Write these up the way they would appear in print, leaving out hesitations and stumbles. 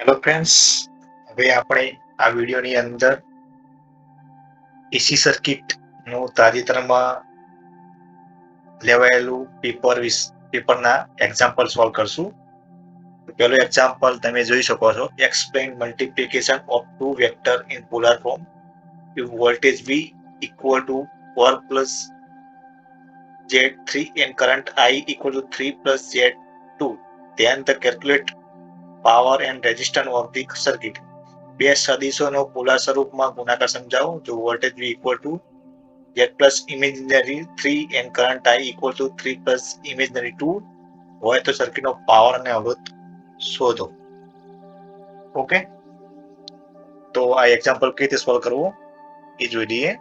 Hello friends, હવે આપણે આ વિડીયોની અંદર એસી સર્કિટનું તાજેતરમાં લેવાયેલું પેપરના એક્ઝામ્પલ સોલ્વ કરશું. પહેલું એક્ઝામ્પલ તમે જોઈ શકો છો. Explain multiplication of two vector in polar form if voltage V equal to 4 plus Z3 and current I equal to 3 plus Z2, then the calculate power and resistance of the circuit. બે સદિશોનો polar સ્વરૂપમાં ગુણાકાર સમજાવો. જો voltage V equal to Z plus imaginary 3 end current I equal to 3 plus imaginary 2 હોય તો સર્કિટનો power અને અવરોધ શોધો. ઓકે, તો આ એક્ઝામ્પલ કઈ રીતે સોલ્વ કરવું એ જોઈ લઈએ.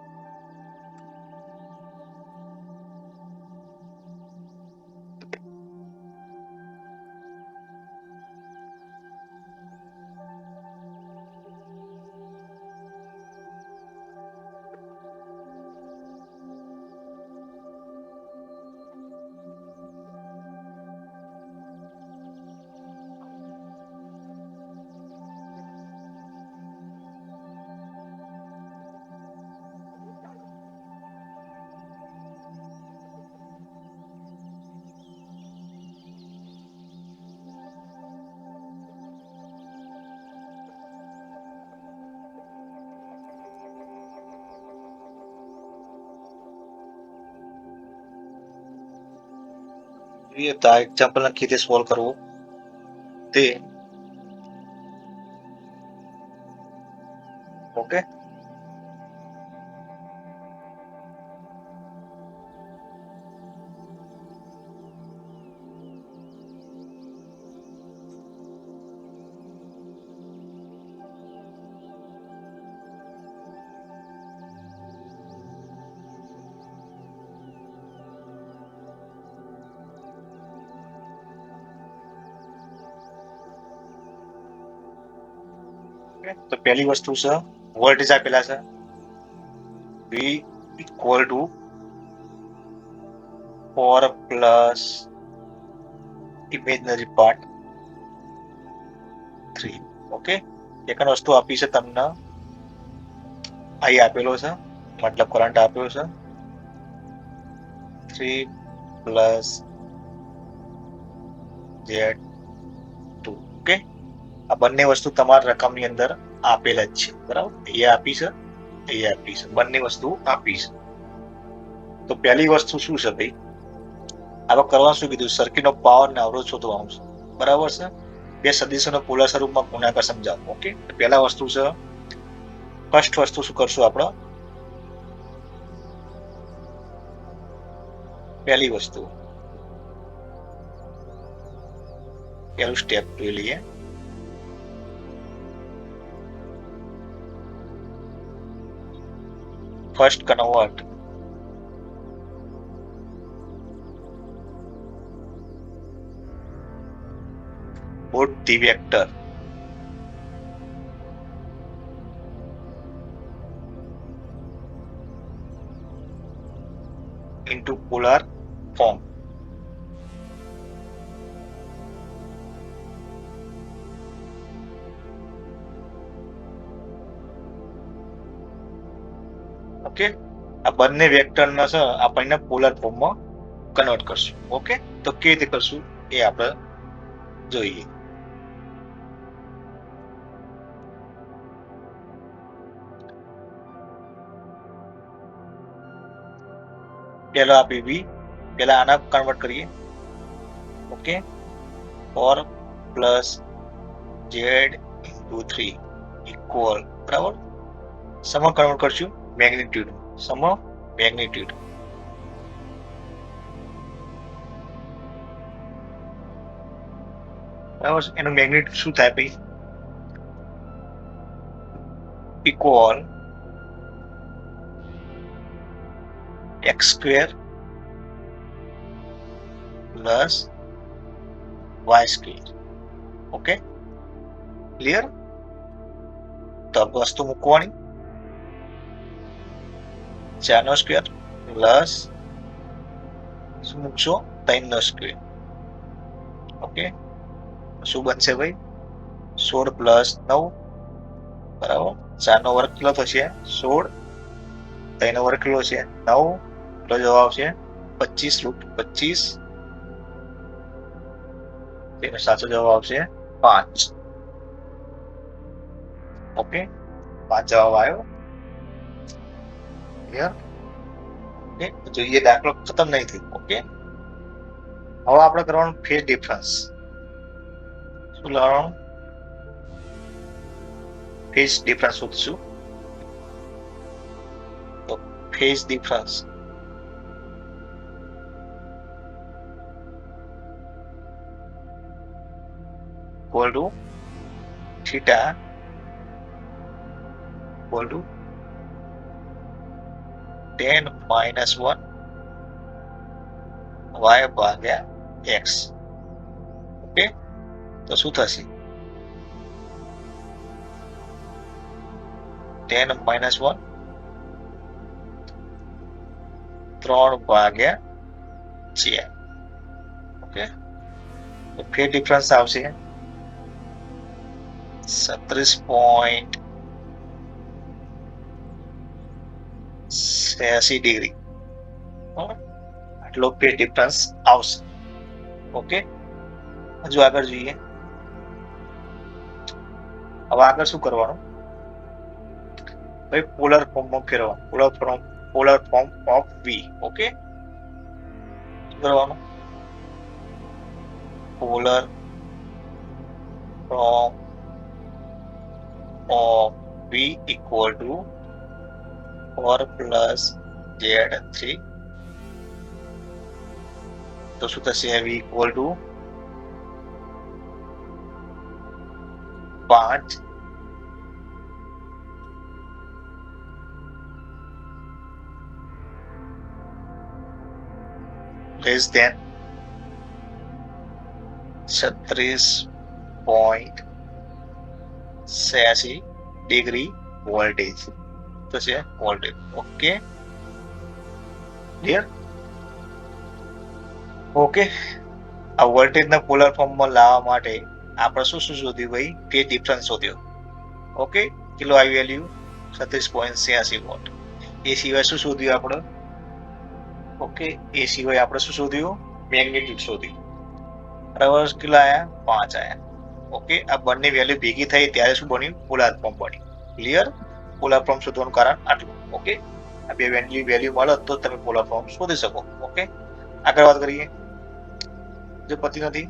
તો આ એક્ઝામ્પલ કઈ રીતે સોલ્વ કરવું તે. ઓકે, તો પહેલી વસ્તુ છે વોલ્ટેજ આપેલા છે V equal to 4 plus imaginary part 3. Okay, second વસ્તુ આપી છે તમને I આપેલો છે, મતલબ કરંટ આપ્યો છે 3 પ્લસ Z2. ઓકે, આ બંને વસ્તુ તમારા રકમની અંદર આપેલ જ છે, બરાબર. એ આપી છે, એ આપી છે, બંને વસ્તુ આપી છે. તો પહેલી વસ્તુ શું છે ભાઈ, આપણે કરવાનું શું કીધું, સર્કિટનો પાવર ને અવરોધ શોધવાનું છે, બરાબર છે. બે સદિશોનો પોલાર સ્વરૂપમાં ગુણાકાર સમજાવો. ઓકે, પહેલા વસ્તુ છે, ફર્સ્ટ વસ્તુ શું કરશું આપણે, પહેલી વસ્તુ પહેલું સ્ટેપ જોઈ લઈએ. First convert both the vector into polar form. Okay, આ બંને વેક્ટરના છે આપણને પોલાર ફોર્મમાં કન્વર્ટ કરશું. ઓકે, તો કેવી રીતે કરશું એ આપણે જોઈએ. પહેલા આપી V, પહેલા આના કન્વર્ટ કરીએ. Okay, 4 plus Z into 3 equal, બરાબર, સમ કન્વર્ટ કરશું મેગ્નિટ્યુડ, સમ મેગ્નિટ્યુડ. બરાબર, એનું મેગ્નિટ્યુડ શું થાય ભાઈ, equal x square plus y square. Okay, clear. તો વસ્તુ મૂકવાની, 4 નો સ્ક્વેર પ્લસ શું મૂકશો, 3 નો સ્ક્વેર. ઓકે, શું બનશે ભાઈ, 16 પ્લસ 9 બરાબર 4 નો વર્ગ કેટલો થશે 16, 3 નો વર્ગ કેટલો છે 9, એટલો જવાબ આવશે 25 √ 25, તેનો સાચો જવાબ આવશે 5. ઓકે, 5 જવાબ આવ્યો. ક્લિયર? ઓકે, જોઈએ દાખલો ખતમ નહીં થયો. ઓકે, હવે આપણે કરવાનું ફેઝ ડિફરન્સ. શું લાવવાનું? ફેઝ ડિફરન્સ શોધશું. તો phase difference equal to theta equal to tan -1 y ભાગ્યા x. ઓકે, તો શું થશે? tan -1 3 ભાગ્યા 4. ઓકે, તો ફેઝ ડિફરન્સ આવશે 37.86 ડિગ્રી. આટલો ફેઝ ડિફરન્સ આવશે. ઓકે, હજુ આગળ જોઈએ. હવે આગળ શું કરવાનું? ભાઈ પોલર ફોર્મમાં ફેરવવાનું. Polar form of V. Okay, શું કરવાનું? Polar form of V equal to 4 plus Z3. તો શું થશે? V equal to 5 less than 36.86 degree voltage થશે. વોલ્ટેજ. Okay, clear? ઓકે, આ વોલ્ટેજના પોલર ફોર્મમાં લાવવા માટે આપણે શું શોધ્યું ભાઈ? Phase difference શોધ્યો. ઓકે, કેટલો આવી વેલ્યુ? 36.86 વોટ. એ સિવાય શું શોધ્યું આપણે? ઓકે, એ સિવાય આપણે શું શોધ્યું? મેગ્નિટ્યુડ શોધ્યું. બરાબર, કેટલા આયા? 5 આયા. ઓકે, આ બંને વેલ્યુ ભેગી થઈ ત્યારે શું બન્યું? પોલાર ફોર્મ બન્યું. ક્લિયર? પોલાર ફોર્મ શોધવાનું કારણ આટલું. ઓકે, આ બે વેલ્યુ મળે તો તમે પોલાર ફોર્મ શોધી શકો. ઓકે, આગળ વાત કરીએ. જો પતી નથી,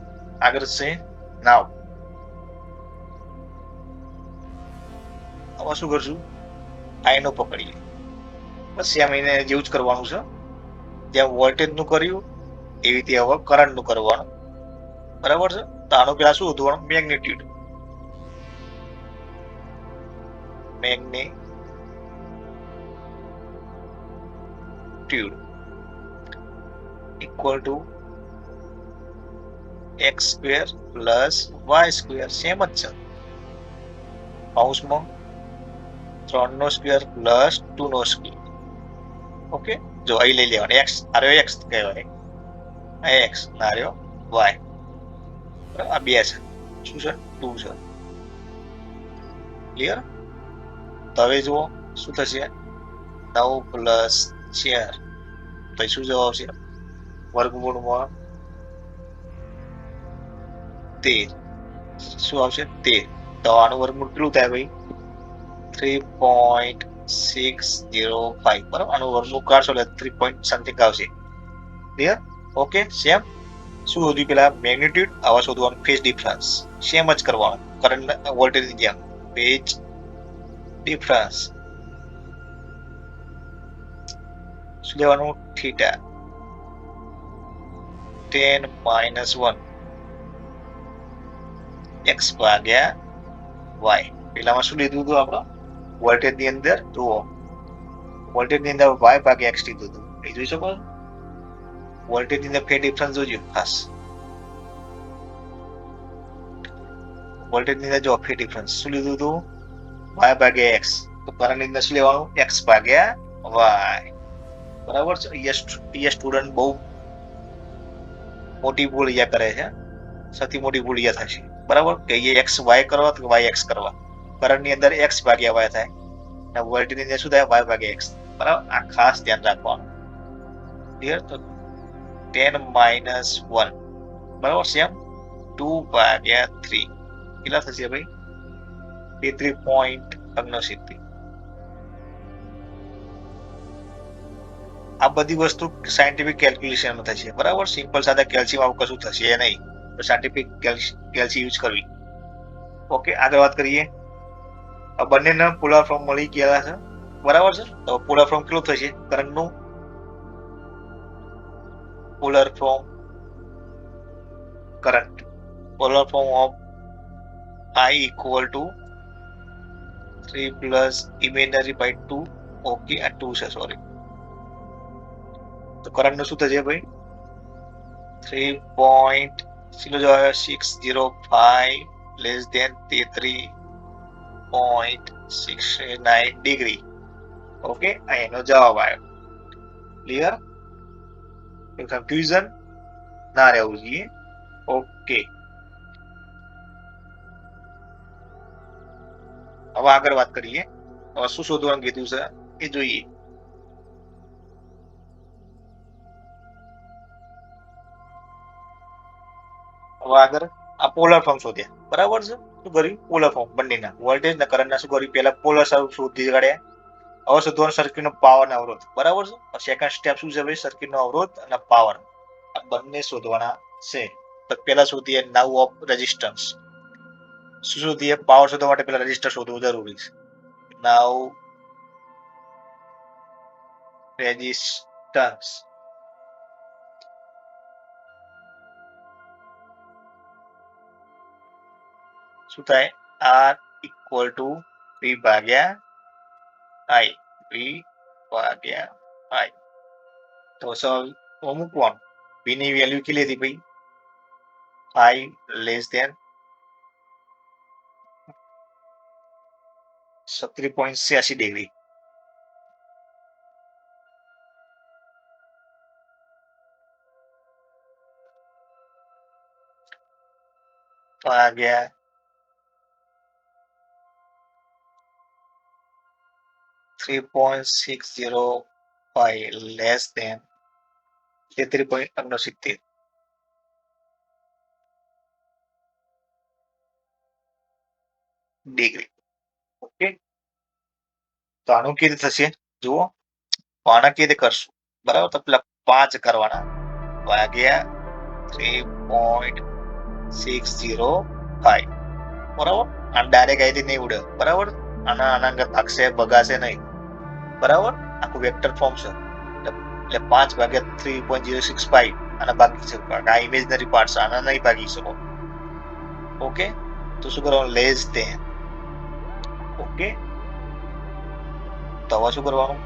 આગળ છે નાવ. હવે શું કરશું? આઈનો પકડીએ. બસ આ મહિને જેવું જ કરવાનું છે. જ્યાં વોલ્ટેજ નું કર્યું એવી રીતે હવે કરંટ નું કરવાનું. બરાબર છે? તો આનું પેલા શું શોધવાનું? Magnitude. equal to x square plus y square. Same જ છે. કૌંસમાં 3 નો સ્ક્વેર પ્લસ 2 નો સ્ક્વેર. ઓકે, જો અહીં લઈ લેવાનું. x આર્યો x કહેવાય, આ x આર્યો y. આ બે છે. શું છે? 2 છે. ક્લિયર? તો હવે જુઓ શું થશે? 9 પ્લસ 4. તો શું જવાબ આવશે? વર્ગમૂળમાં 13. શું આવશે? 13. તો આનું વર્ગમૂળ કેટલું થાય ભાઈ? 3.605. બરાબર, આનું વર્ગમૂળ કાઢશો એટલે 3 પોઈન્ટ સમથિંગ આવશે. ક્લિયર? Okay, same. શું શોધ્યું? પેલા મેગ્નિટ્યુડ. આવા શોધવાનું ફેઝ ડિફરન્સ. સેમ જ કરવાનું કરંટ વોલ્ટેજની જેમ. ફેઝ ડિફરન્સ શું લેવાનું? થીટા tan -1 x ભાગ્યા y. પેલામાં શું લીધું હતું આપણે? વોલ્ટેજ ની અંદર જુઓ, વોલ્ટેજ ની અંદર y ભાગ્યા x લીધું હતું. એ જોઈ શકો? વોલ્ટેજ ની અંદર ફેઝ ડિફરન્સ જોજો ખાસ. વોલ્ટેજ ની અંદર જો ફેઝ ડિફરન્સ શું લીધું હતું? y ભાગ્યા x. તો કરંટ ની અંદર શું લેવાનું? x ભાગ્યા y. બરાબર છે? એ સ્ટુડન્ટ બહુ મોટી ભૂલ અહીંયા કરે છે. સૌથી મોટી ભૂલ અહીંયા થશે. બરાબર કે એ એક્સ વાય કરવા તો વાય એક્સ કરવા. કરંટની અંદર એક્સ ભાગ્યા વાય થાય અને વોલ્ટેજની અંદર શું થાય વાય ભાગ્યા એક્સ. બરાબર આ ખાસ ધ્યાન રાખવાનું. ક્લિયર? તો 10 માઇનસ 1 બરાબર સેમ 2 ભાગ્યા 3 કેટલા થશે ભાઈ? 33.69. આ બધી વસ્તુ સાયન્ટિફિક કેલ્ક્યુલેશન થશે. બરાબર સિમ્પલ સાદા કેલ્શિયમ આવું કશું થશે નહીં. તો સાયન્ટિફિક કેલ્શિયમ યુઝ કરવી. ઓકે આગળ વાત કરીએ. આ બંનેના પોલાર ફોર્મ મળી ગયા છે. બરાબર છે. તો પોલાર ફોર્મ કેટલું થશે કરંટનું? Polar form current polar form of I equal to 3 plus imaginary by 2. Okay આ 2 છે સોરી. તો કરંટનું શું થશે ભાઈ? 3.605 less than 33.69 ડિગ્રી. ઓકે આ એનો જવાબ આવ્યો. ક્લિયર? કન્ફ્યુઝન ના રહેવું જોઈએ. ઓકે હવે આગળ વાત કરીએ. હવે શું શોધવાનું કીધું છે એ જોઈએ. હવે આગળ આ પોલર ફોર્મ શોધ્યા. બરાબર છે. શું કર્યું? પોલર ફોર્મ બંનેના વોલ્ટેજ ને કરંટના શું કર્યું? પહેલા પોલર શોધી કાઢ્યા. હવે શોધવાનું સર્કિટનો પાવર ના અવરોધ. બરાબર છે. સેકન્ડ સ્ટેપ શું છે ભાઈ? સર્કિટનો અવરોધ અને પાવર આ બંને શોધવાના છે. તો પહેલા શોધીએ નાવ ઓફ રેઝિસ્ટન્સ. શું શોધીએ? પાવર શોધવા માટે પહેલા રેઝિસ્ટર શોધવું જરૂરી છે. નાવ રેઝિસ્ટન્સ શું થાય? R equal to P ભાગ્યા I. P ભાગ્યા I. તો મૂકવાનું. P ની વેલ્યુ કેટલી હતી ભાઈ? 5 લેસ ધેન 37.86 ડિગ્રી. ભાગ્યા 3.605 લેસ ધેન 33.69 ડિગ્રી. ઓકે તો આનું કેવી રીતે થશે? જુઓ આના કેવી રીતે કરશું? બરાબર તો પેલા 5 કરવાના ભાગ્યા 3.605. બરાબર આ ડાયરેક્ટ અહીંથી નહીં ઉડે. બરાબર આના આગળ ભાગશે ભગાશે નહીં. બરાબર આખું વેક્ટર ફોર્મ છે. એટલે 5 ભાગ્યા 3.065 આના ભાગી શકો. આ ઇમેજનરી પાર્ટ છે આના નહીં ભાગી શકો. ઓકે તો શું કરવાનું? Less than. ઓકે તો હવે શું કરવાનું?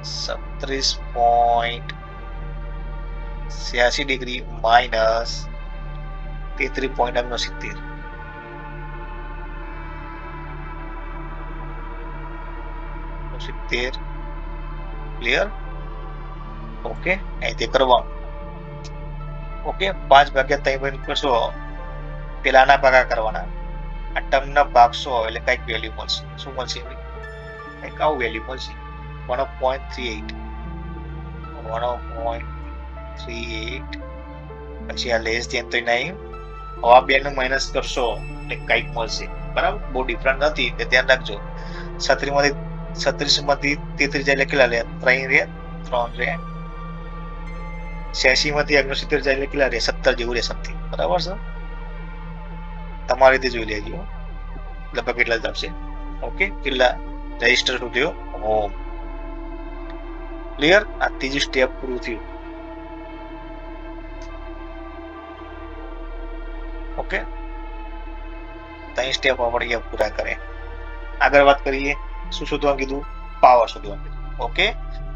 37.86 ડિગ્રી માઇનસ 33.69. ક્લિયર? ઓકે અહીંથી કરવાનું. ઓકે 5 ભાગ્યા 3 કરશો પેલા આના ભાગા કરવાના. આ ટર્મના ભાગશો એટલે કઈક વેલ્યુ મળશે. શું મળશે? કઈક આવું વેલ્યુ મળશે. 1.38. 1.38 પછી આ લેસ ધેન તો નહીં. હવે આ બે નું માઇનસ કરશો એટલે કઈક મળશે. બરાબર બહુ ડિફરન્ટ નથી તે ધ્યાન રાખજો. 36 માંથી 33 જાય એટલે કેટલા રે? 3 રે. 3 રે. 86 માંથી 69 જાય એટલે કેટલા રે? 17 જેવું રે સમથિંગ. બરાબર છે. તમારી રીતે જોઈ લેજો. લગભગ કેટલા જ આવશે. ઓકે કેટલા રજિસ્ટર શોધ્યો? ઓમ. ક્લિયર? આ ત્રીજું સ્ટેપ પૂરું થયું. ઓકે 3 સ્ટેપ આપણે પૂરા કરે. આગળ વાત કરીએ. શું શોધવાનું કીધું? પાવર શોધવાનું કીધું. ઓકે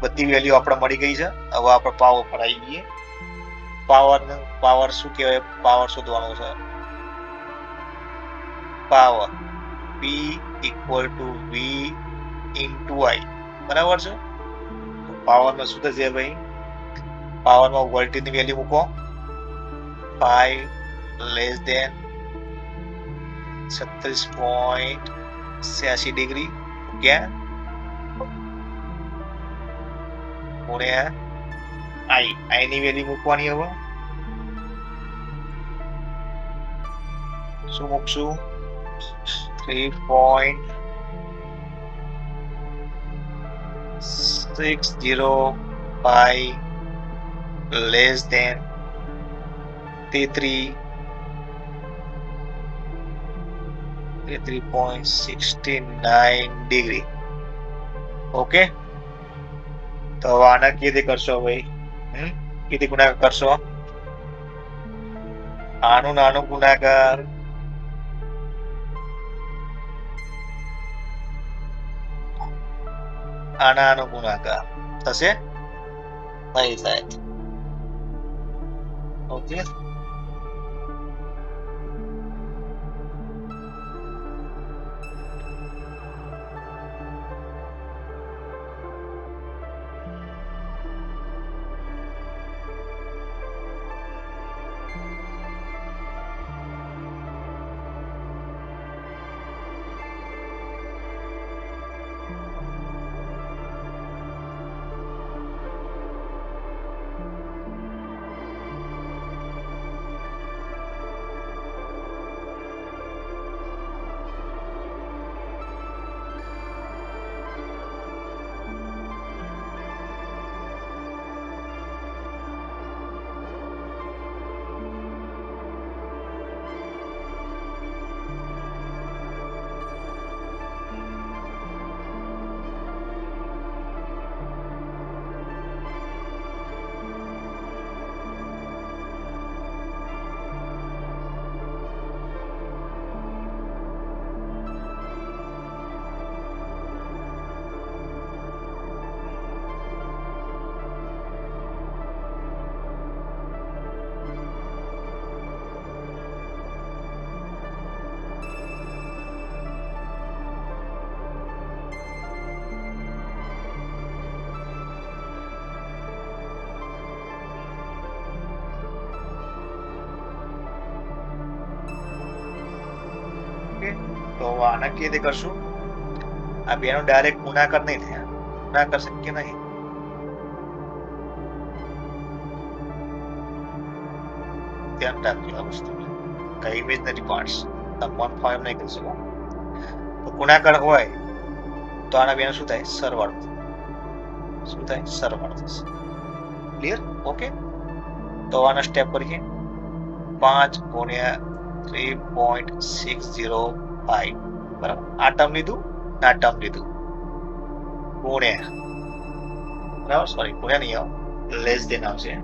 બધી વેલ્યુ આપણે મળી ગઈ છે. હવે આપણે પાવર પર આવી ગઈએ. પાવર શું કહેવાય? પાવર શોધવાનું છે. Power P equal to V into I. બરાબર છે. પાવરમાં શું થશે ભાઈ? પાવરમાં વોલ્ટેજની વેલ્યુ મૂકો 5 લેસ દેન 36.86 ડિગ્રી ક્યાં ગુણ્યા આઈ ની વેલ્યુ મૂકવાની હવે શું મૂકશું 3.605 લેસ દેન 33.69 ડિગ્રી ઓકે તો આના કેવી કરશો ભાઈ કેવી ગુણાકાર કરશો આનું નાનું ગુણાકાર આનો ગુણાકાર થશે નહીં થાય ઓકે તો આના કેવી રીતે કરશું આ બેનો ડાયરેક્ટ ગુણાકાર નહીં થાય ગુણાકાર શક્ય નહીં ધ્યાન રાખજો આ વસ્તુ કઈ ઇમેજનરી પાર્ટ્સ તમે મન ફાઈવ નહીં કરી શકો તો ગુણાકાર હોય તો આના બેનો શું થાય સરવાળો થશે ક્લિયર ઓકે તો આના સ્ટેપ કરીએ 5 ગુણ્યા 3.605 બરાબર આ ટર્મ લીધું આ ટર્મ લીધું ગુણ્યા બરાબર સોરી ગુણ્યા નહીં આવે લેસ દેન આવશે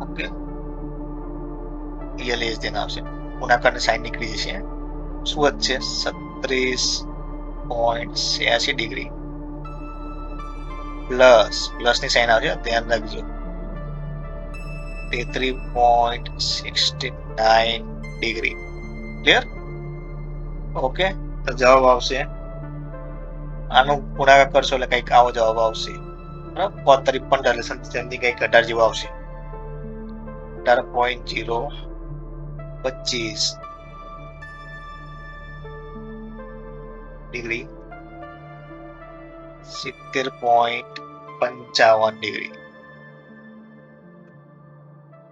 ઓકે એ લેસ દેન આવશે ગુણાકારની સાઈન નીકળી જશે શું વધશે 36.86 ડિગ્રી પ્લસ ની સાઈન આવશે ધ્યાન રાખજો 33.69 ડિગ્રી ક્લિયર ઓકે તો જવાબ આવશે આનો ગુણાકાર કરશો એટલે કંઈક આવો જવાબ આવશે બરાબર 53 રિલેશન તેમની કંઈક 18 જેવો આવશે 18.025 ડિગ્રી 70.55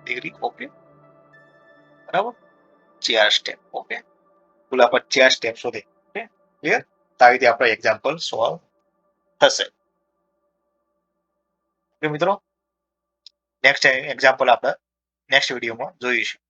ડિગ્રી ઓકે બરાબર 4 સ્ટેપ ઓકે કુલ આપણે 4 સ્ટેપ શોધે ઓકે ક્લિયર તો આવી રીતે આપણો એક્ઝામ્પલ સોલ્વ થશે ઓકે મિત્રો નેક્સ્ટ એક્ઝામ્પલ આપણે નેક્સ્ટ વિડીયોમાં જોઈશું